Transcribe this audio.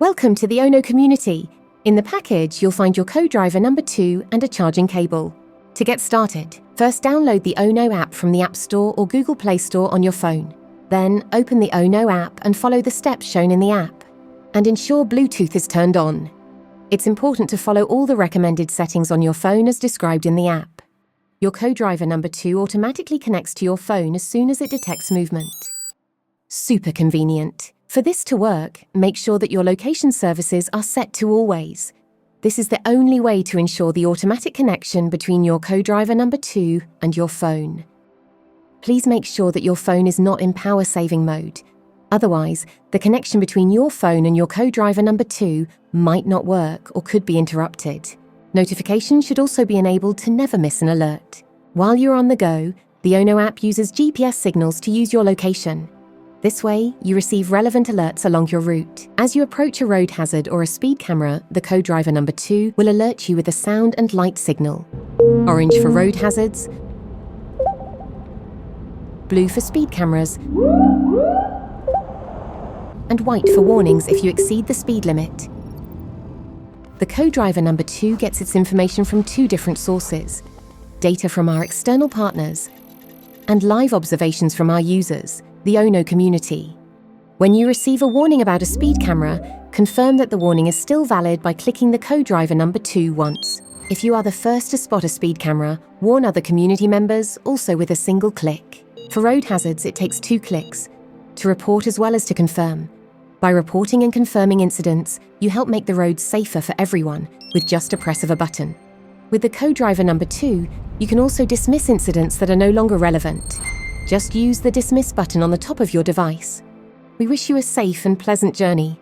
Welcome to the ONO community. In the package, you'll find your co-driver number 2 and a charging cable. To get started, first download the ONO app from the App Store or Google Play Store on your phone. Then open the ONO app and follow the steps shown in the app. And ensure Bluetooth is turned on. It's important to follow all the recommended settings on your phone as described in the app. Your co-driver number 2 automatically connects to your phone as soon as it detects movement. Super convenient. For this to work, make sure that your location services are set to always. This is the only way to ensure the automatic connection between your co-driver number 2 and your phone. Please make sure that your phone is not in power saving mode. Otherwise, the connection between your phone and your co-driver number 2 might not work or could be interrupted. Notifications should also be enabled to never miss an alert. While you're on the go, the ONO app uses GPS signals to use your location. This way, you receive relevant alerts along your route. As you approach a road hazard or a speed camera, the co-driver number 2 will alert you with a sound and light signal. Orange for road hazards, blue for speed cameras, and white for warnings if you exceed the speed limit. The co-driver number 2 gets its information from 2 different sources: data from our external partners and live observations from our users, the ONO community. When you receive a warning about a speed camera, confirm that the warning is still valid by clicking the co-driver number 2 once. If you are the first to spot a speed camera, warn other community members also with a single click. For road hazards, it takes 2 clicks to report as well as to confirm. By reporting and confirming incidents, you help make the roads safer for everyone with just a press of a button. With the co-driver number 2, you can also dismiss incidents that are no longer relevant. Just use the dismiss button on the top of your device. We wish you a safe and pleasant journey.